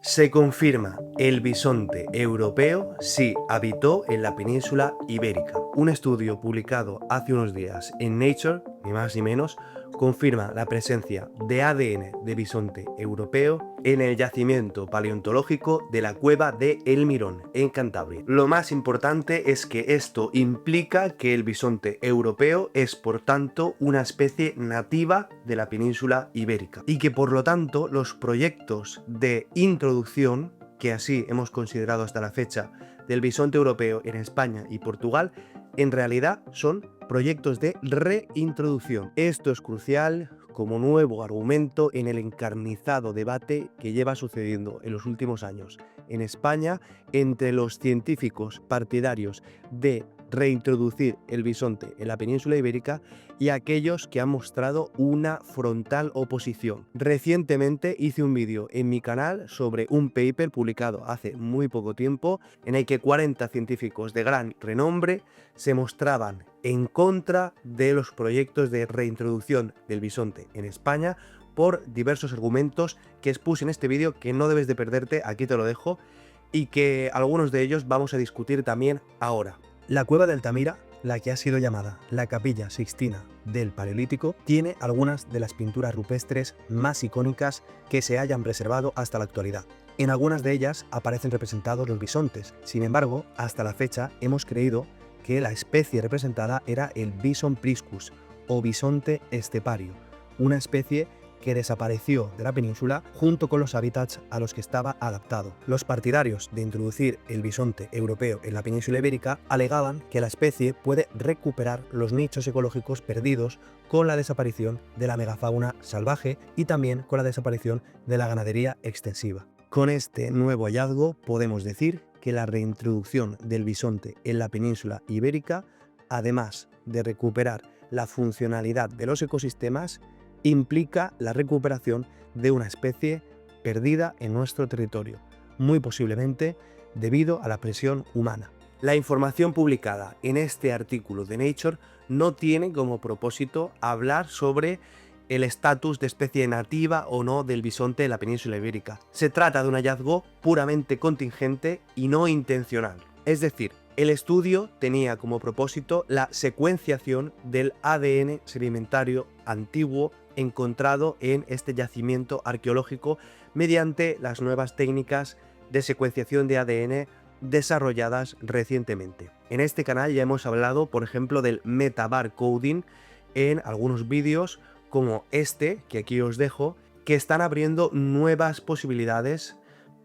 Se confirma, el bisonte europeo sí habitó en la península ibérica. Un estudio publicado hace unos días en Nature, ni más ni menos, confirma la presencia de ADN de bisonte europeo en el yacimiento paleontológico de la cueva de El Mirón, en Cantabria. Lo más importante es que esto implica que el bisonte europeo es, por tanto, una especie nativa de la península ibérica y que, por lo tanto, los proyectos de introducción, que así hemos considerado hasta la fecha, del bisonte europeo en España y Portugal, en realidad son proyectos de reintroducción. Esto es crucial como nuevo argumento en el encarnizado debate que lleva sucediendo en los últimos años en España entre los científicos partidarios de reintroducir el bisonte en la península ibérica y aquellos que han mostrado una frontal oposición. Recientemente hice un vídeo en mi canal sobre un paper publicado hace muy poco tiempo en el que 40 científicos de gran renombre se mostraban en contra de los proyectos de reintroducción del bisonte en España por diversos argumentos que expuse en este vídeo que no debes de perderte, aquí te lo dejo, y que algunos de ellos vamos a discutir también ahora. La cueva de Altamira, la que ha sido llamada la Capilla Sixtina del Paleolítico, tiene algunas de las pinturas rupestres más icónicas que se hayan preservado hasta la actualidad. En algunas de ellas aparecen representados los bisontes, sin embargo, hasta la fecha hemos creído que la especie representada era el Bison priscus o bisonte estepario, una especie que desapareció de la península junto con los hábitats a los que estaba adaptado. Los partidarios de introducir el bisonte europeo en la península ibérica alegaban que la especie puede recuperar los nichos ecológicos perdidos con la desaparición de la megafauna salvaje y también con la desaparición de la ganadería extensiva. Con este nuevo hallazgo podemos decir que la reintroducción del bisonte en la península ibérica, además de recuperar la funcionalidad de los ecosistemas, implica la recuperación de una especie perdida en nuestro territorio, muy posiblemente debido a la presión humana. La información publicada en este artículo de Nature no tiene como propósito hablar sobre el estatus de especie nativa o no del bisonte en la península ibérica. Se trata de un hallazgo puramente contingente y no intencional. Es decir, el estudio tenía como propósito la secuenciación del ADN sedimentario antiguo encontrado en este yacimiento arqueológico mediante las nuevas técnicas de secuenciación de ADN desarrolladas recientemente. En este canal ya hemos hablado, por ejemplo, del metabarcoding en algunos vídeos como este, que aquí os dejo, que están abriendo nuevas posibilidades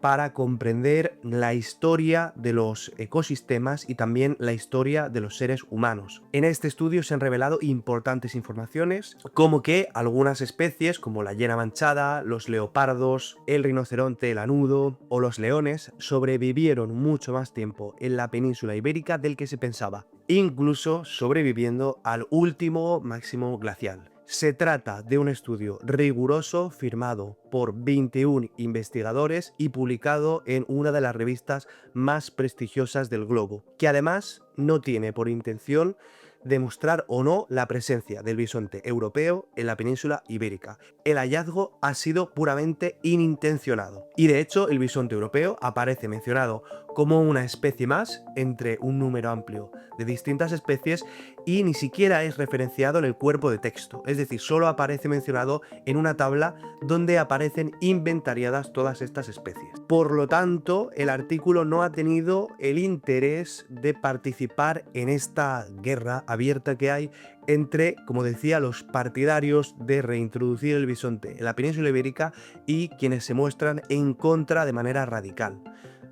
para comprender la historia de los ecosistemas y también la historia de los seres humanos. En este estudio se han revelado importantes informaciones, como que algunas especies, como la hiena manchada, los leopardos, el rinoceronte lanudo o los leones, sobrevivieron mucho más tiempo en la península ibérica del que se pensaba, incluso sobreviviendo al último máximo glacial. Se trata de un estudio riguroso firmado por 21 investigadores y publicado en una de las revistas más prestigiosas del globo, que además no tiene por intención demostrar o no la presencia del bisonte europeo en la península ibérica. El hallazgo ha sido puramente inintencionado y de hecho el bisonte europeo aparece mencionado como una especie más entre un número amplio de distintas especies y ni siquiera es referenciado en el cuerpo de texto, es decir, solo aparece mencionado en una tabla donde aparecen inventariadas todas estas especies. Por lo tanto, el artículo no ha tenido el interés de participar en esta guerra abierta que hay entre, como decía, los partidarios de reintroducir el bisonte en la península ibérica y quienes se muestran en contra de manera radical.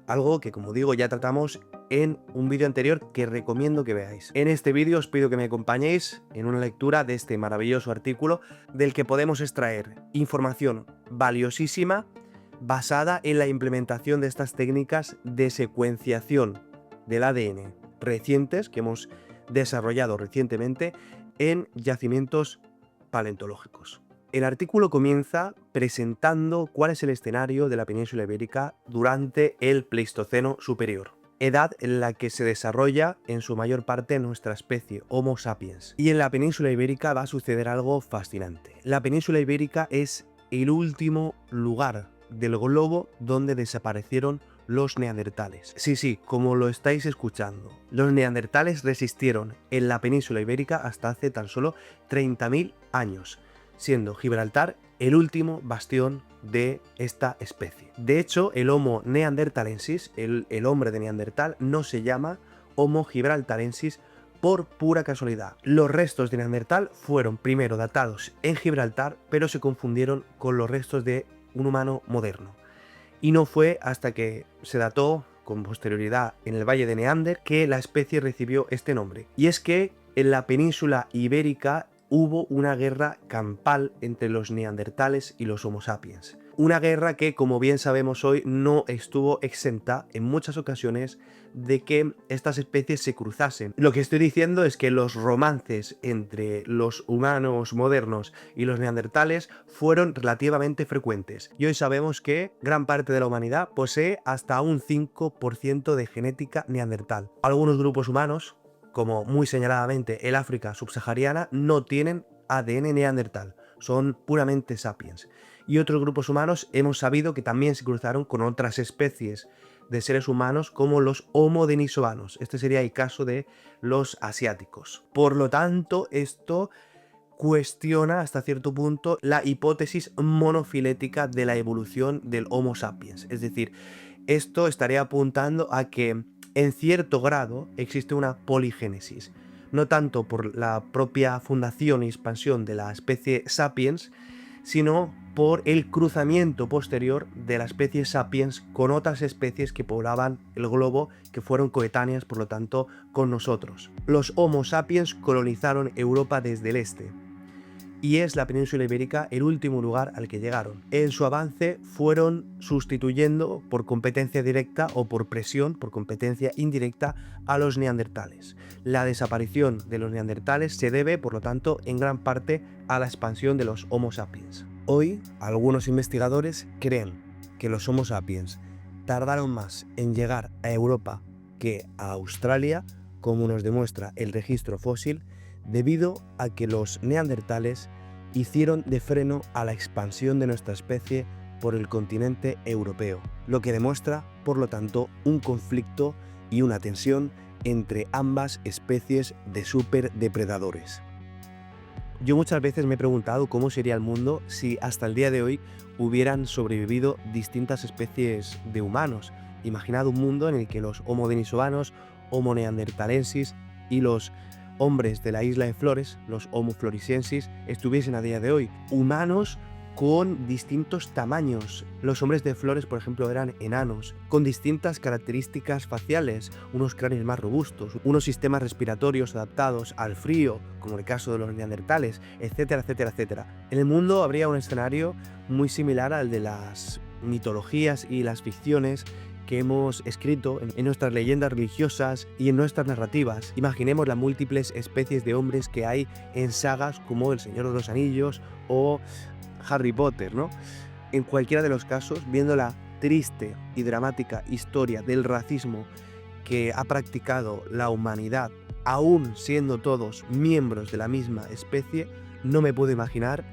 Algo que, como digo, ya tratamos en un vídeo anterior que recomiendo que veáis. En este vídeo os pido que me acompañéis en una lectura de este maravilloso artículo del que podemos extraer información valiosísima basada en la implementación de estas técnicas de secuenciación del ADN recientes que hemos desarrollado recientemente en yacimientos paleontológicos. El artículo comienza presentando cuál es el escenario de la península ibérica durante el Pleistoceno superior, edad en la que se desarrolla en su mayor parte nuestra especie, Homo sapiens. Y en la península ibérica va a suceder algo fascinante. La península ibérica es el último lugar del globo donde desaparecieron los neandertales. Sí, como lo estáis escuchando. Los neandertales resistieron en la península ibérica hasta hace tan solo 30.000 años, siendo Gibraltar el último bastión de esta especie. De hecho, el Homo neanderthalensis, el hombre de Neandertal, no se llama Homo gibraltarensis por pura casualidad. Los restos de Neandertal fueron primero datados en Gibraltar, pero se confundieron con los restos de un humano moderno. Y no fue hasta que se dató con posterioridad en el Valle de Neander que la especie recibió este nombre. Y es que en la península ibérica hubo una guerra campal entre los neandertales y los Homo sapiens. Una guerra que, como bien sabemos hoy, no estuvo exenta en muchas ocasiones de que estas especies se cruzasen. Lo que estoy diciendo es que los romances entre los humanos modernos y los neandertales fueron relativamente frecuentes. Y hoy sabemos que gran parte de la humanidad posee hasta un 5% de genética neandertal. Algunos grupos humanos, como muy señaladamente el África subsahariana, no tienen ADN neandertal, son puramente sapiens. Y otros grupos humanos hemos sabido que también se cruzaron con otras especies de seres humanos como los Homo denisovanos. Este sería el caso de los asiáticos. Por lo tanto, esto cuestiona hasta cierto punto la hipótesis monofilética de la evolución del Homo sapiens. Es decir, esto estaría apuntando a que en cierto grado existe una poligénesis, no tanto por la propia fundación y expansión de la especie sapiens, sino por el cruzamiento posterior de la especie sapiens con otras especies que poblaban el globo, que fueron coetáneas, por lo tanto, con nosotros. Los Homo sapiens colonizaron Europa desde el este, y es la península ibérica el último lugar al que llegaron. En su avance fueron sustituyendo por competencia directa o por presión, por competencia indirecta, a los neandertales. La desaparición de los neandertales se debe, por lo tanto, en gran parte a la expansión de los Homo sapiens. Hoy, algunos investigadores creen que los Homo sapiens tardaron más en llegar a Europa que a Australia, como nos demuestra el registro fósil, debido a que los neandertales hicieron de freno a la expansión de nuestra especie por el continente europeo, lo que demuestra, por lo tanto, un conflicto y una tensión entre ambas especies de superdepredadores. Yo muchas veces me he preguntado cómo sería el mundo si hasta el día de hoy hubieran sobrevivido distintas especies de humanos. Imaginad un mundo en el que los Homo denisovanos, Homo neanderthalensis y los hombres de la isla de Flores, los Homo floresiensis, estuviesen a día de hoy. Humanos con distintos tamaños. Los hombres de Flores, por ejemplo, eran enanos, con distintas características faciales, unos cráneos más robustos, unos sistemas respiratorios adaptados al frío, como el caso de los neandertales, etcétera, etcétera, etcétera. En el mundo habría un escenario muy similar al de las mitologías y las ficciones que hemos escrito en nuestras leyendas religiosas y en nuestras narrativas. Imaginemos las múltiples especies de hombres que hay en sagas como El Señor de los Anillos o Harry Potter, ¿no? En cualquiera de los casos, viendo la triste y dramática historia del racismo que ha practicado la humanidad, aún siendo todos miembros de la misma especie, no me puedo imaginar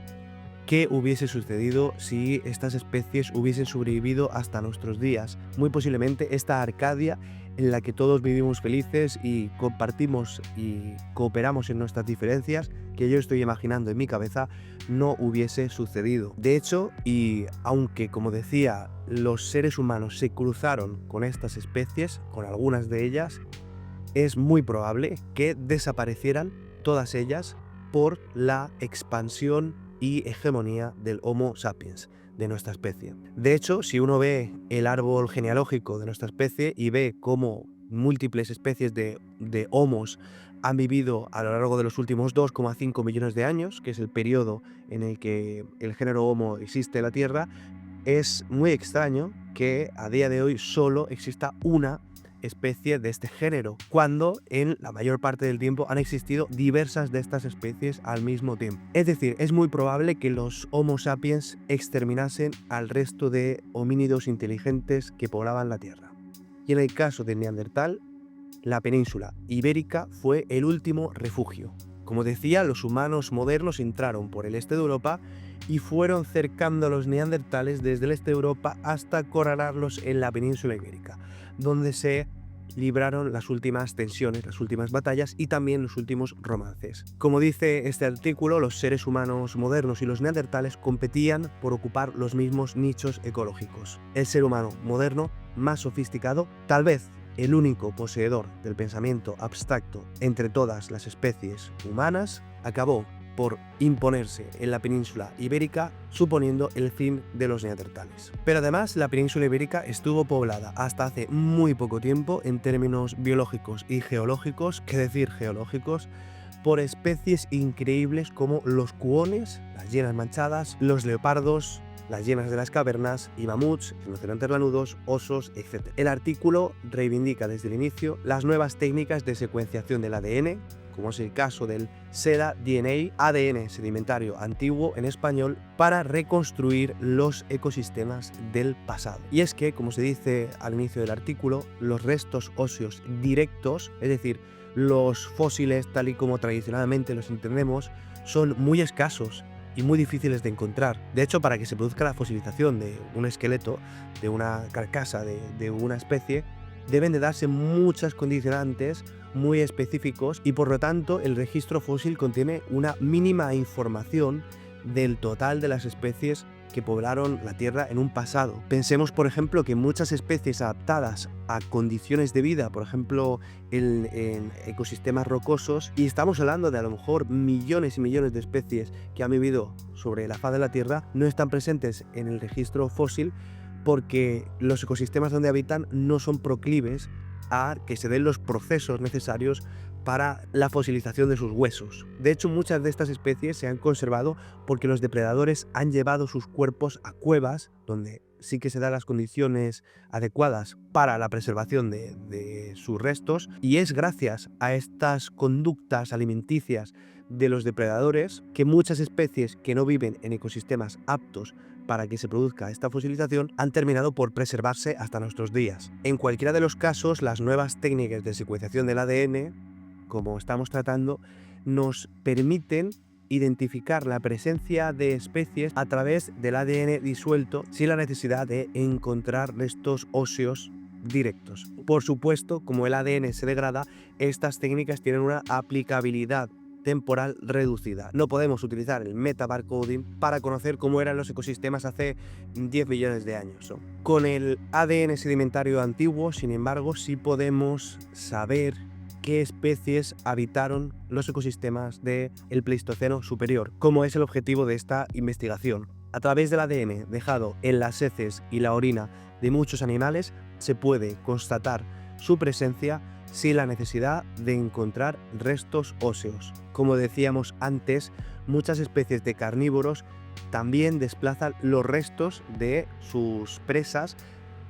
qué hubiese sucedido si estas especies hubiesen sobrevivido hasta nuestros días. Muy posiblemente esta Arcadia en la que todos vivimos felices y compartimos y cooperamos en nuestras diferencias, que yo estoy imaginando en mi cabeza, no hubiese sucedido. De hecho, y aunque, como decía, los seres humanos se cruzaron con estas especies, con algunas de ellas, es muy probable que desaparecieran todas ellas por la expansión y hegemonía del Homo sapiens, de nuestra especie. De hecho, si uno ve el árbol genealógico de nuestra especie y ve cómo múltiples especies de homos han vivido a lo largo de los últimos 2,5 millones de años, que es el periodo en el que el género Homo existe en la Tierra, es muy extraño que a día de hoy solo exista una especie de este género, cuando en la mayor parte del tiempo han existido diversas de estas especies al mismo tiempo. Es decir, es muy probable que los Homo sapiens exterminasen al resto de homínidos inteligentes que poblaban la Tierra. Y en el caso del Neandertal, la península ibérica fue el último refugio. Como decía, los humanos modernos entraron por el este de Europa, y fueron cercando a los neandertales desde el este de Europa hasta acorralarlos en la península ibérica, donde se libraron las últimas tensiones, las últimas batallas y también los últimos romances. Como dice este artículo, los seres humanos modernos y los neandertales competían por ocupar los mismos nichos ecológicos. El ser humano moderno, más sofisticado, tal vez el único poseedor del pensamiento abstracto entre todas las especies humanas, acabó por imponerse en la península ibérica, suponiendo el fin de los neandertales. Pero además, la península ibérica estuvo poblada hasta hace muy poco tiempo, en términos biológicos y geológicos, qué decir geológicos, por especies increíbles como los cuones, las hienas manchadas, los leopardos, las hienas de las cavernas y mamuts, rinocerontes lanudos, osos, etc. El artículo reivindica desde el inicio las nuevas técnicas de secuenciación del ADN, como es el caso del SEDA-DNA, ADN sedimentario antiguo en español, para reconstruir los ecosistemas del pasado. Y es que, como se dice al inicio del artículo, los restos óseos directos, es decir, los fósiles tal y como tradicionalmente los entendemos, son muy escasos y muy difíciles de encontrar. De hecho, para que se produzca la fosilización de un esqueleto, de una carcasa de una especie, deben de darse muchas condicionantes muy específicos y por lo tanto el registro fósil contiene una mínima información del total de las especies que poblaron la Tierra en un pasado. Pensemos, por ejemplo, que muchas especies adaptadas a condiciones de vida, por ejemplo, en ecosistemas rocosos, y estamos hablando de a lo mejor millones y millones de especies que han vivido sobre la faz de la Tierra, no están presentes en el registro fósil porque los ecosistemas donde habitan no son proclives a que se den los procesos necesarios para la fosilización de sus huesos. De hecho, muchas de estas especies se han conservado porque los depredadores han llevado sus cuerpos a cuevas donde sí que se dan las condiciones adecuadas para la preservación de sus restos, y es gracias a estas conductas alimenticias de los depredadores que muchas especies que no viven en ecosistemas aptos para que se produzca esta fosilización han terminado por preservarse hasta nuestros días. En cualquiera de los casos, las nuevas técnicas de secuenciación del ADN, como estamos tratando, nos permiten identificar la presencia de especies a través del ADN disuelto sin la necesidad de encontrar restos óseos directos. Por supuesto, como el ADN se degrada, estas técnicas tienen una aplicabilidad temporal reducida. No podemos utilizar el metabarcoding para conocer cómo eran los ecosistemas hace 10 millones de años, ¿no? Con el ADN sedimentario antiguo, sin embargo, sí podemos saber qué especies habitaron los ecosistemas del Pleistoceno superior, como es el objetivo de esta investigación. A través del ADN dejado en las heces y la orina de muchos animales, se puede constatar su presencia sin la necesidad de encontrar restos óseos. Como decíamos antes, muchas especies de carnívoros también desplazan los restos de sus presas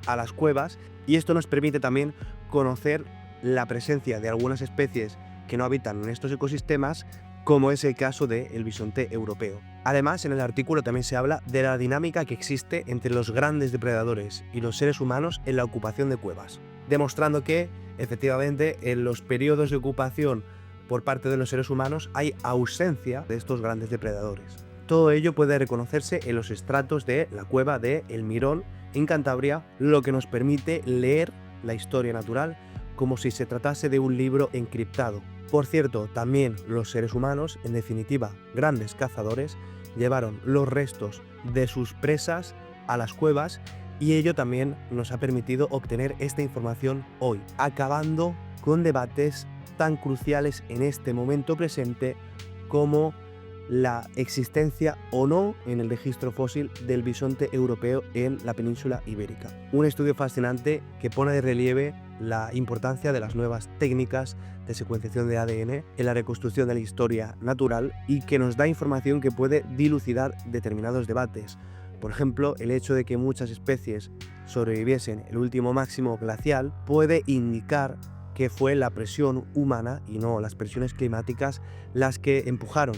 a las cuevas, y esto nos permite también conocer la presencia de algunas especies que no habitan en estos ecosistemas, como es el caso del bisonte europeo. Además, en el artículo también se habla de la dinámica que existe entre los grandes depredadores y los seres humanos en la ocupación de cuevas, demostrando que, efectivamente, en los periodos de ocupación por parte de los seres humanos hay ausencia de estos grandes depredadores. Todo ello puede reconocerse en los estratos de la cueva de El Mirón, en Cantabria, lo que nos permite leer la historia natural como si se tratase de un libro encriptado. Por cierto, también los seres humanos, en definitiva grandes cazadores, llevaron los restos de sus presas a las cuevas, y ello también nos ha permitido obtener esta información hoy, acabando con debates tan cruciales en este momento presente como la existencia o no en el registro fósil del bisonte europeo en la península ibérica. Un estudio fascinante que pone de relieve la importancia de las nuevas técnicas de secuenciación de ADN en la reconstrucción de la historia natural y que nos da información que puede dilucidar determinados debates. Por ejemplo, el hecho de que muchas especies sobreviviesen el último máximo glacial puede indicar que fue la presión humana y no las presiones climáticas las que empujaron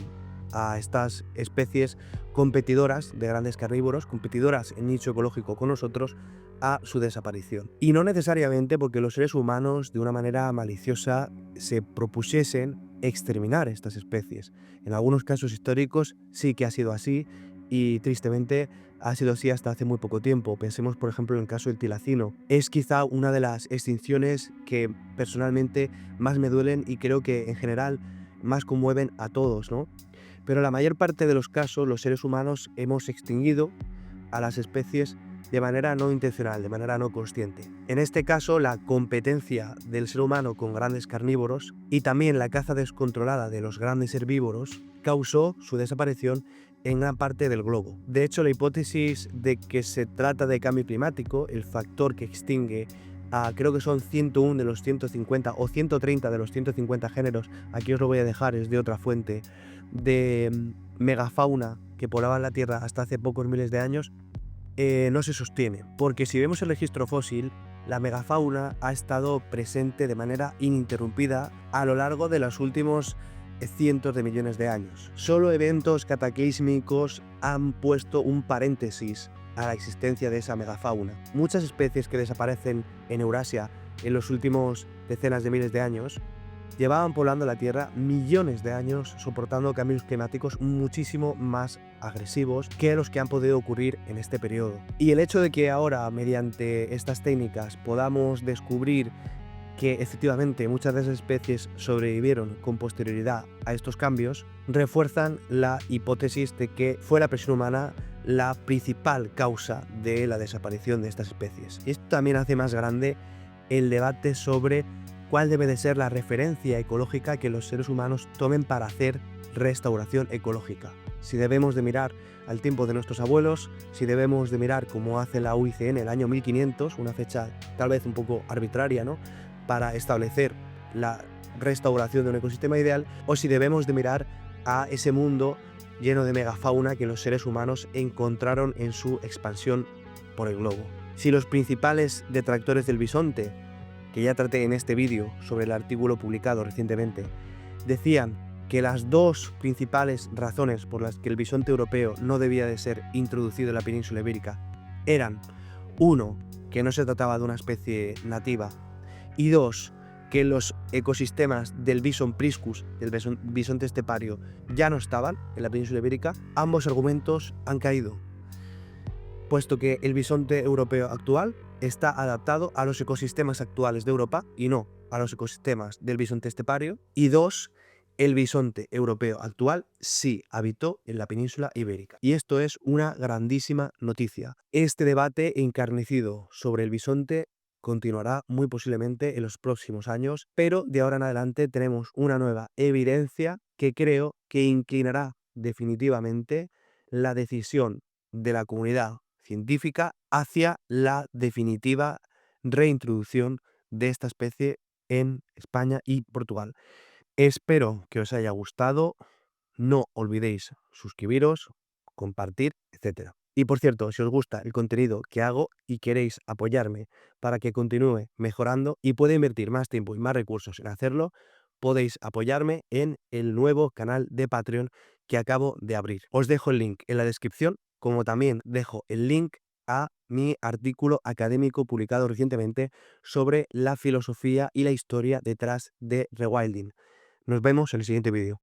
a estas especies competidoras de grandes carnívoros, competidoras en nicho ecológico con nosotros, a su desaparición. Y no necesariamente porque los seres humanos de una manera maliciosa se propusiesen exterminar estas especies. En algunos casos históricos sí que ha sido así, y tristemente ha sido así hasta hace muy poco tiempo. Pensemos, por ejemplo, en el caso del tilacino. Es quizá una de las extinciones que personalmente más me duelen y creo que en general más conmueven a todos, ¿no? Pero en la mayor parte de los casos los seres humanos hemos extinguido a las especies de manera no intencional, de manera no consciente. En este caso, la competencia del ser humano con grandes carnívoros y también la caza descontrolada de los grandes herbívoros causó su desaparición en gran parte del globo. De hecho, la hipótesis de que se trata de cambio climático, el factor que extingue creo que son 101 de los 150 o 130 de los 150 géneros, aquí os lo voy a dejar, es de otra fuente, de megafauna que poblaba la Tierra hasta hace pocos miles de años, no se sostiene, porque si vemos el registro fósil, la megafauna ha estado presente de manera ininterrumpida a lo largo de los últimos cientos de millones de años. Solo eventos cataclísmicos han puesto un paréntesis a la existencia de esa megafauna. Muchas especies que desaparecen en Eurasia en los últimos decenas de miles de años llevaban poblando la Tierra millones de años, soportando cambios climáticos muchísimo más agresivos que los que han podido ocurrir en este periodo. Y el hecho de que ahora, mediante estas técnicas, podamos descubrir que efectivamente muchas de esas especies sobrevivieron con posterioridad a estos cambios, refuerzan la hipótesis de que fue la presión humana la principal causa de la desaparición de estas especies. Y esto también hace más grande el debate sobre cuál debe de ser la referencia ecológica que los seres humanos tomen para hacer restauración ecológica. Si debemos de mirar al tiempo de nuestros abuelos, si debemos de mirar como hace la UICN el año 1500, una fecha tal vez un poco arbitraria, ¿no?, para establecer la restauración de un ecosistema ideal, o si debemos de mirar a ese mundo lleno de megafauna que los seres humanos encontraron en su expansión por el globo. Si los principales detractores del bisonte, que ya traté en este vídeo sobre el artículo publicado recientemente, decían que las dos principales razones por las que el bisonte europeo no debía de ser introducido en la península ibérica eran: uno, que no se trataba de una especie nativa, y dos, que los ecosistemas del bison priscus, del bisonte estepario, ya no estaban en la península ibérica, ambos argumentos han caído, puesto que el bisonte europeo actual está adaptado a los ecosistemas actuales de Europa y no a los ecosistemas del bisonte estepario. Y dos, el bisonte europeo actual sí habitó en la península ibérica. Y esto es una grandísima noticia. Este debate encarnecido sobre el bisonte continuará muy posiblemente en los próximos años, pero de ahora en adelante tenemos una nueva evidencia que creo que inclinará definitivamente la decisión de la comunidad científica hacia la definitiva reintroducción de esta especie en España y Portugal. Espero que os haya gustado. No olvidéis suscribiros, compartir, etc. Y por cierto, si os gusta el contenido que hago y queréis apoyarme para que continúe mejorando y pueda invertir más tiempo y más recursos en hacerlo, podéis apoyarme en el nuevo canal de Patreon que acabo de abrir. Os dejo el link en la descripción, como también dejo el link a mi artículo académico publicado recientemente sobre la filosofía y la historia detrás de rewilding. Nos vemos en el siguiente vídeo.